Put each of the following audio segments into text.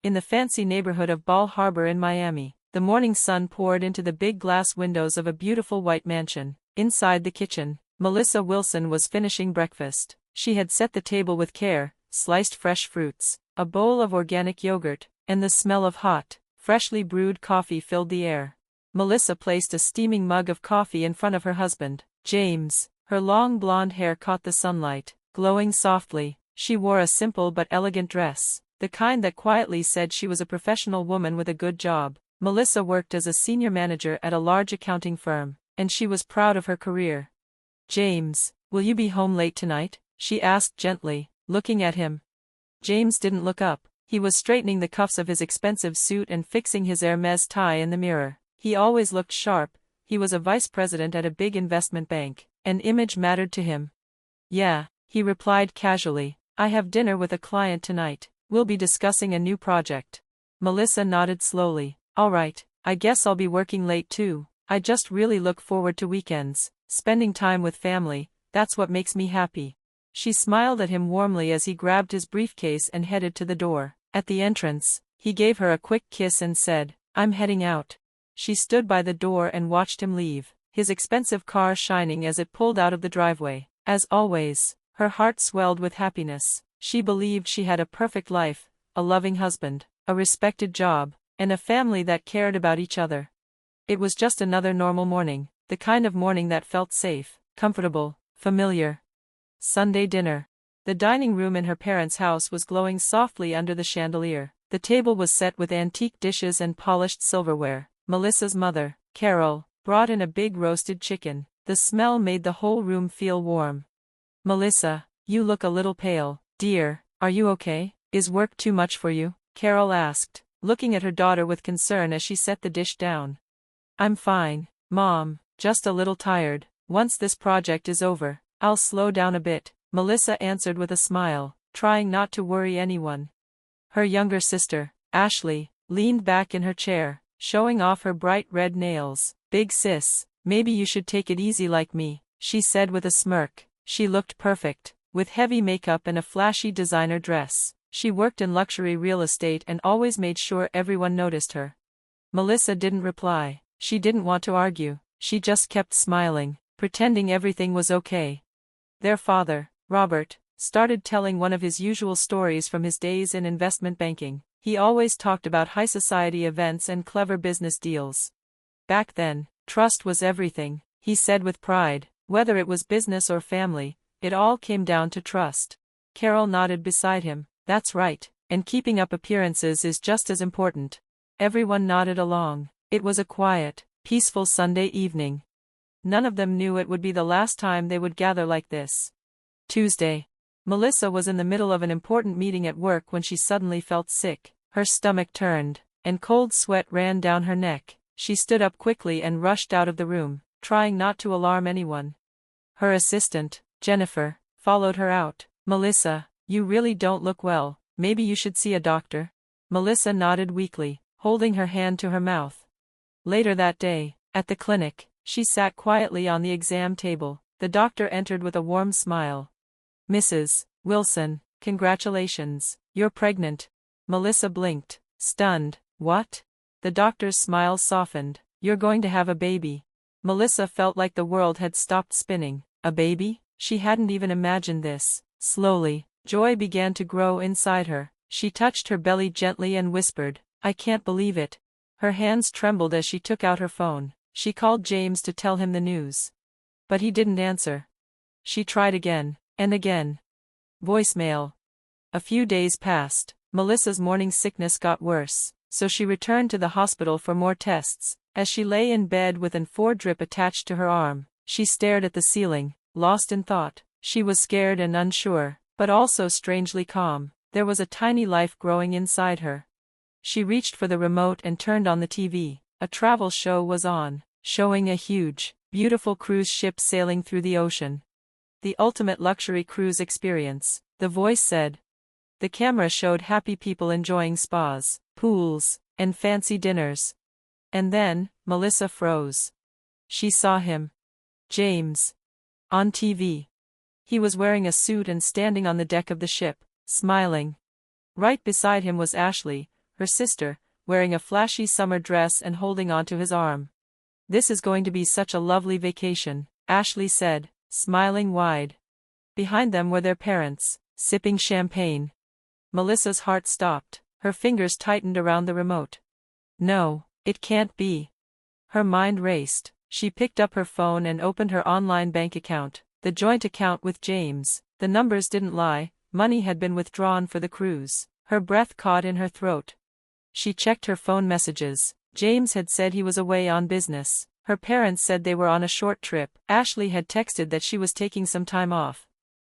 in the fancy neighborhood of Bal Harbour in Miami. The morning sun poured into the big glass windows of a beautiful white mansion. Inside the kitchen, Melissa Wilson was finishing breakfast. She had set the table with care, sliced fresh fruits, a bowl of organic yogurt, and the smell of hot, freshly brewed coffee filled the air. Melissa placed a steaming mug of coffee in front of her husband, James. Her long blonde hair caught the sunlight, glowing softly. She wore a simple but elegant dress, the kind that quietly said she was a professional woman with a good job. Melissa worked as a senior manager at a large accounting firm, and she was proud of her career. "James, will you be home late tonight?" she asked gently, looking at him. James didn't look up. He was straightening the cuffs of his expensive suit and fixing his Hermes tie in the mirror. He always looked sharp. He was a vice president at a big investment bank, and image mattered to him. "Yeah," he replied casually. "I have dinner with a client tonight. We'll be discussing a new project." Melissa nodded slowly. "All right, I guess I'll be working late too. I just really look forward to weekends, spending time with family, that's what makes me happy." She smiled at him warmly as he grabbed his briefcase and headed to the door. At the entrance, he gave her a quick kiss and said, "I'm heading out." She stood by the door and watched him leave, his expensive car shining as it pulled out of the driveway. As always, her heart swelled with happiness. She believed she had a perfect life, a loving husband, a respected job, and a family that cared about each other. It was just another normal morning, the kind of morning that felt safe, comfortable, familiar. Sunday dinner. The dining room in her parents' house was glowing softly under the chandelier. The table was set with antique dishes and polished silverware. Melissa's mother, Carol, brought in a big roasted chicken. The smell made the whole room feel warm. "Melissa, you look a little pale, dear. Are you okay? Is work too much for you?" Carol asked, looking at her daughter with concern as she set the dish down. "I'm fine, Mom, just a little tired. Once this project is over, I'll slow down a bit," Melissa answered with a smile, trying not to worry anyone. Her younger sister, Ashley, leaned back in her chair, showing off her bright red nails. "Big sis, maybe you should take it easy like me," she said with a smirk. She looked perfect, with heavy makeup and a flashy designer dress. She worked in luxury real estate and always made sure everyone noticed her. Melissa didn't reply. She didn't want to argue. She just kept smiling, pretending everything was okay. Their father, Robert, started telling one of his usual stories from his days in investment banking. He always talked about high society events and clever business deals. "Back then, trust was everything," he said with pride. Whether it was business or family, it all came down to trust. Carol nodded beside him. "That's right, and keeping up appearances is just as important." Everyone nodded along. It was a quiet, peaceful Sunday evening. None of them knew it would be the last time they would gather like this. Tuesday. Melissa was in the middle of an important meeting at work when she suddenly felt sick. Her stomach turned, and cold sweat ran down her neck. She stood up quickly and rushed out of the room, trying not to alarm anyone. Her assistant, Jennifer, followed her out. "Melissa, you really don't look well. Maybe you should see a doctor." Melissa nodded weakly, holding her hand to her mouth. Later that day, at the clinic, she sat quietly on the exam table. The doctor entered with a warm smile. "Mrs. Wilson, congratulations, you're pregnant." Melissa blinked, stunned. "What?" The doctor's smile softened. "You're going to have a baby." Melissa felt like the world had stopped spinning. A baby? She hadn't even imagined this. Slowly, joy began to grow inside her. She touched her belly gently and whispered, "I can't believe it." Her hands trembled as she took out her phone. She called James to tell him the news. But he didn't answer. She tried again, and again. Voicemail. A few days passed. Melissa's morning sickness got worse, so she returned to the hospital for more tests. As she lay in bed with an IV drip attached to her arm, she stared at the ceiling, lost in thought. She was scared and unsure, but also strangely calm. There was a tiny life growing inside her. She reached for the remote and turned on the TV. A travel show was on, showing a huge, beautiful cruise ship sailing through the ocean. "The ultimate luxury cruise experience," the voice said. The camera showed happy people enjoying spas, pools, and fancy dinners. And then, Melissa froze. She saw him. James. On TV. He was wearing a suit and standing on the deck of the ship, smiling. Right beside him was Ashley, her sister, wearing a flashy summer dress and holding onto his arm. "This is going to be such a lovely vacation," Ashley said, smiling wide. Behind them were their parents, sipping champagne. Melissa's heart stopped, her fingers tightened around the remote. No, it can't be. Her mind raced. She picked up her phone and opened her online bank account, the joint account with James. The numbers didn't lie, money had been withdrawn for the cruise. Her breath caught in her throat. She checked her phone messages. James had said he was away on business. Her parents said they were on a short trip. Ashley had texted that she was taking some time off.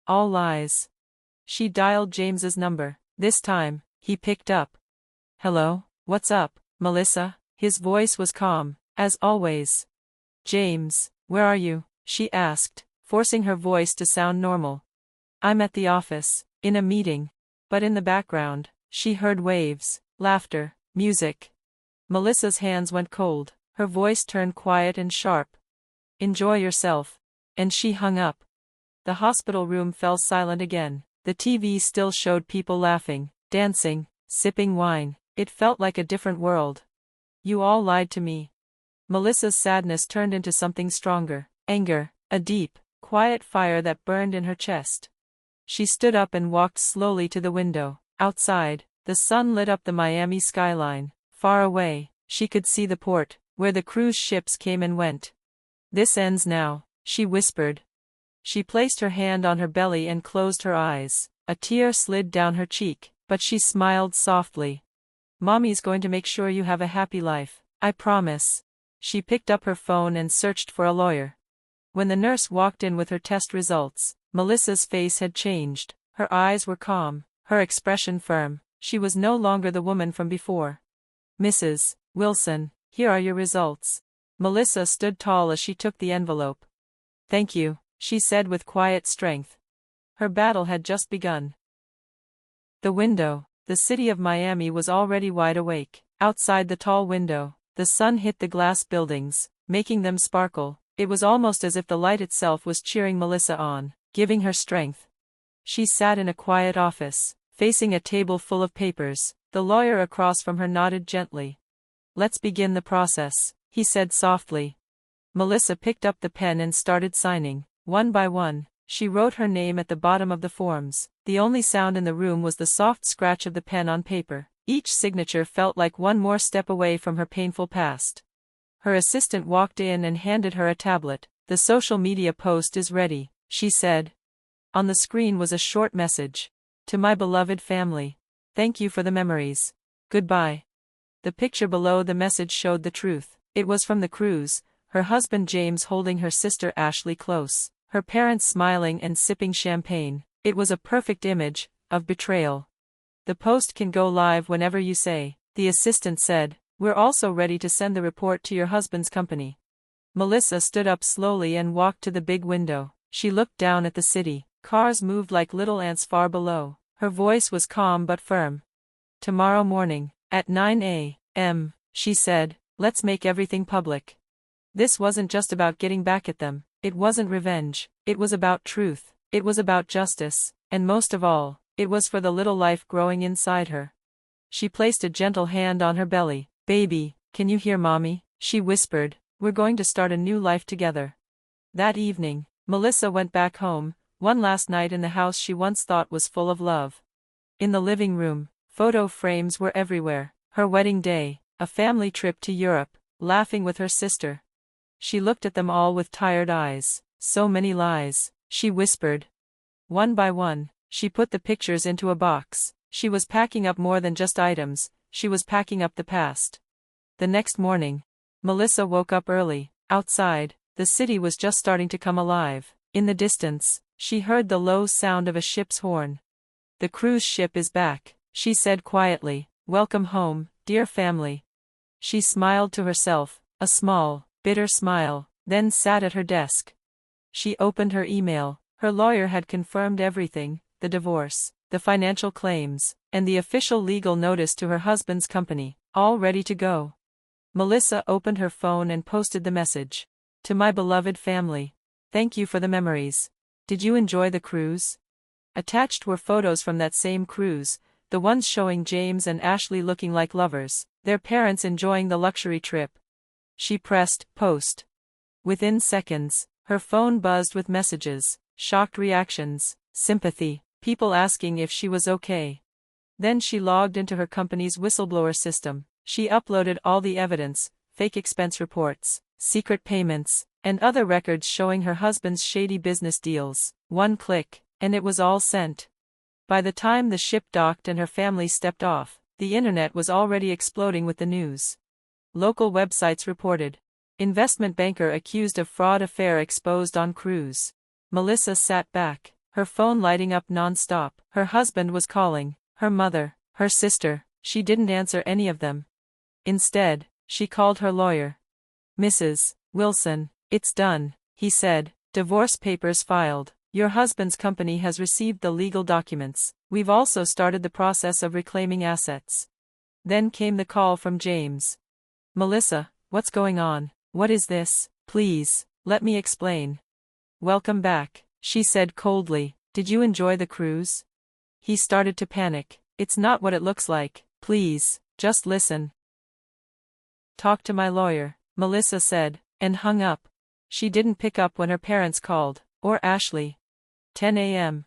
All lies. She dialed James's number. This time, he picked up. "Hello, what's up, Melissa?" His voice was calm, as always. "James, where are you?" she asked, forcing her voice to sound normal. "I'm at the office, in a meeting." But in the background, she heard waves, laughter, music. Melissa's hands went cold, her voice turned quiet and sharp. "Enjoy yourself." And she hung up. The hospital room fell silent again. The TV still showed people laughing, dancing, sipping wine. It felt like a different world. "You all lied to me." Melissa's sadness turned into something stronger, anger, a deep, quiet fire that burned in her chest. She stood up and walked slowly to the window. Outside, the sun lit up the Miami skyline. Far away, she could see the port, where the cruise ships came and went. "This ends now," she whispered. She placed her hand on her belly and closed her eyes. A tear slid down her cheek, but she smiled softly. "Mommy's going to make sure you have a happy life, I promise." She picked up her phone and searched for a lawyer. When the nurse walked in with her test results, Melissa's face had changed. Her eyes were calm, her expression firm. She was no longer the woman from before. "Mrs. Wilson, here are your results." Melissa stood tall as she took the envelope. "Thank you," she said with quiet strength. Her battle had just begun. The window. The city of Miami was already wide awake. Outside the tall window, the sun hit the glass buildings, making them sparkle. It was almost as if the light itself was cheering Melissa on, giving her strength. She sat in a quiet office, facing a table full of papers. The lawyer across from her nodded gently. "Let's begin the process," he said softly. Melissa picked up the pen and started signing. One by one, she wrote her name at the bottom of the forms. The only sound in the room was the soft scratch of the pen on paper. Each signature felt like one more step away from her painful past. Her assistant walked in and handed her a tablet. "The social media post is ready," she said. On the screen was a short message. "To my beloved family. Thank you for the memories. Goodbye." The picture below the message showed the truth. It was from the cruise, her husband James holding her sister Ashley close, her parents smiling and sipping champagne. It was a perfect image of betrayal. "The post can go live whenever you say," the assistant said. "We're also ready to send the report to your husband's company." Melissa stood up slowly and walked to the big window. She looked down at the city. Cars moved like little ants far below. Her voice was calm but firm. "Tomorrow morning, at 9 a.m., she said, "let's make everything public." This wasn't just about getting back at them. It wasn't revenge. It was about truth. It was about justice. And most of all, it was for the little life growing inside her. She placed a gentle hand on her belly. "Baby, can you hear mommy?" she whispered. "We're going to start a new life together." That evening, Melissa went back home, one last night in the house she once thought was full of love. In the living room, photo frames were everywhere. Her wedding day, a family trip to Europe, laughing with her sister. She looked at them all with tired eyes. "So many lies," she whispered. One by one, she put the pictures into a box. She was packing up more than just items, she was packing up the past. The next morning, Melissa woke up early. Outside, the city was just starting to come alive. In the distance, she heard the low sound of a ship's horn. "The cruise ship is back," she said quietly. "Welcome home, dear family." She smiled to herself, a small, bitter smile, then sat at her desk. She opened her email. Her lawyer had confirmed everything, the divorce, the financial claims, and the official legal notice to her husband's company, all ready to go. Melissa opened her phone and posted the message. "To my beloved family. Thank you for the memories. Did you enjoy the cruise?" Attached were photos from that same cruise, the ones showing James and Ashley looking like lovers, their parents enjoying the luxury trip. She pressed post. Within seconds, her phone buzzed with messages, shocked reactions, sympathy, people asking if she was okay. Then she logged into her company's whistleblower system. She uploaded all the evidence, fake expense reports, secret payments, and other records showing her husband's shady business deals. One click, and it was all sent. By the time the ship docked and her family stepped off, the internet was already exploding with the news. Local websites reported. Investment banker accused of fraud affair exposed on cruise. Melissa sat back, her phone lighting up non-stop. Her husband was calling, her mother, her sister. She didn't answer any of them. Instead, she called her lawyer. "Mrs. Wilson, it's done," he said. "Divorce papers filed. Your husband's company has received the legal documents. We've also started the process of reclaiming assets." Then came the call from James. "Melissa, what's going on? What is this? Please, let me explain." "Welcome back," she said coldly. "Did you enjoy the cruise?" He started to panic. "It's not what it looks like. Please, just listen." "Talk to my lawyer," Melissa said, and hung up. She didn't pick up when her parents called, or Ashley. 10 a.m.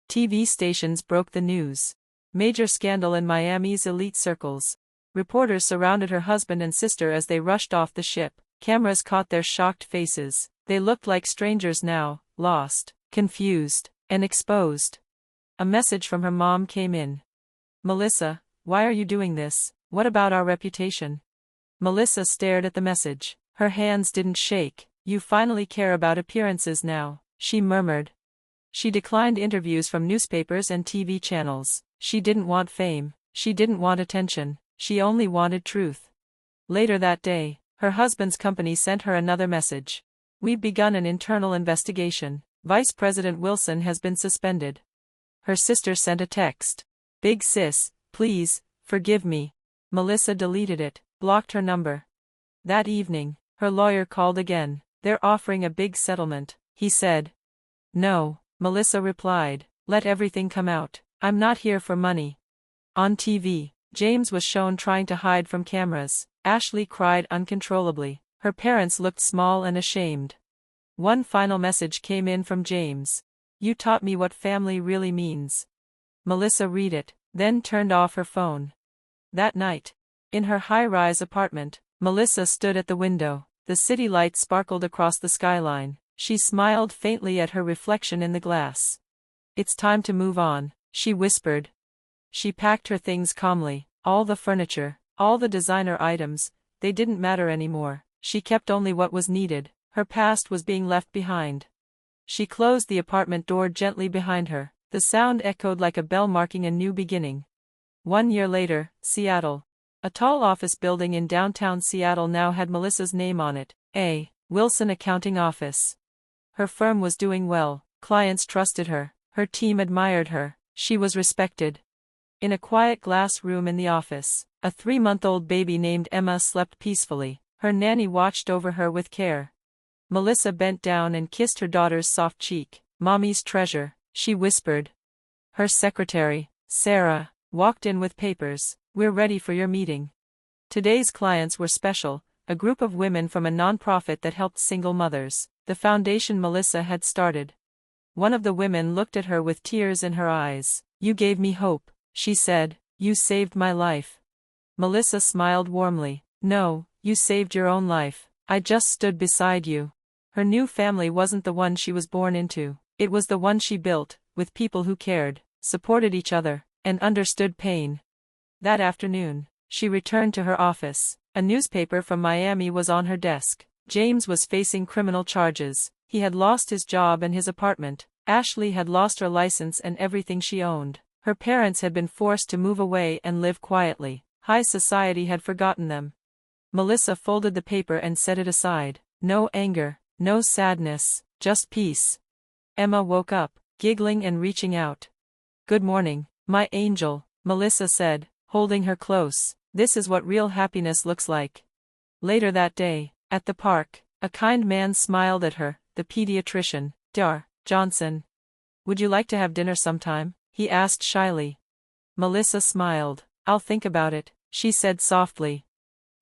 TV stations broke the news. Major scandal in Miami's elite circles. Reporters surrounded her husband and sister as they rushed off the ship. Cameras caught their shocked faces. They looked like strangers now, lost, confused, and exposed. A message from her mom came in. "Melissa, why are you doing this? What about our reputation?" Melissa stared at the message. Her hands didn't shake. "You finally care about appearances now," she murmured. She declined interviews from newspapers and TV channels. She didn't want fame. She didn't want attention. She only wanted truth. Later that day, her husband's company sent her another message. "We've begun an internal investigation. Vice President Wilson has been suspended." Her sister sent a text. "Big sis, please, forgive me." Melissa deleted it, blocked her number. That evening, her lawyer called again. "They're offering a big settlement," he said. "No," Melissa replied. "Let everything come out. I'm not here for money." On TV, James was shown trying to hide from cameras. Ashley cried uncontrollably. Her parents looked small and ashamed. One final message came in from James. "You taught me what family really means." Melissa read it, then turned off her phone. That night, in her high-rise apartment, Melissa stood at the window. The city lights sparkled across the skyline. She smiled faintly at her reflection in the glass. "It's time to move on," she whispered. She packed her things calmly. All the furniture, all the designer items, they didn't matter anymore. She kept only what was needed. Her past was being left behind. She closed the apartment door gently behind her. The sound echoed like a bell marking a new beginning. 1 year later, Seattle. A tall office building in downtown Seattle now had Melissa's name on it. A. Wilson Accounting Office. Her firm was doing well. Clients trusted her. Her team admired her. She was respected. In a quiet glass room in the office, a 3-month-old baby named Emma slept peacefully. Her nanny watched over her with care. Melissa bent down and kissed her daughter's soft cheek. "Mommy's treasure," she whispered. Her secretary, Sarah, walked in with papers. "We're ready for your meeting." Today's clients were special, a group of women from a nonprofit that helped single mothers, the foundation Melissa had started. One of the women looked at her with tears in her eyes. "You gave me hope," she said. "You saved my life." Melissa smiled warmly. "No, you saved your own life. I just stood beside you." Her new family wasn't the one she was born into. It was the one she built, with people who cared, supported each other, and understood pain. That afternoon, she returned to her office. A newspaper from Miami was on her desk. James was facing criminal charges. He had lost his job and his apartment. Ashley had lost her license and everything she owned. Her parents had been forced to move away and live quietly. High society had forgotten them. Melissa folded the paper and set it aside. No anger, no sadness, just peace. Emma woke up, giggling and reaching out. "Good morning, my angel," Melissa said, holding her close. "This is what real happiness looks like." Later that day, at the park, a kind man smiled at her, the pediatrician, Dr. Johnson. "Would you like to have dinner sometime?" he asked shyly. Melissa smiled. I'll think about it, she said softly.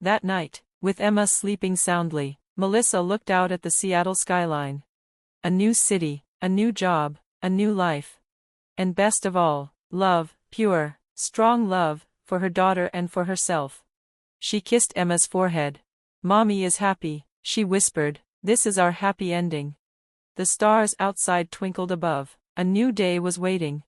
That night, with Emma sleeping soundly, Melissa looked out at the Seattle skyline. A new city, a new job, a new life. And best of all, love, pure, strong love, for her daughter and for herself. She kissed Emma's forehead. Mommy is happy, she whispered, this is our happy ending. The stars outside twinkled above. A new day was waiting.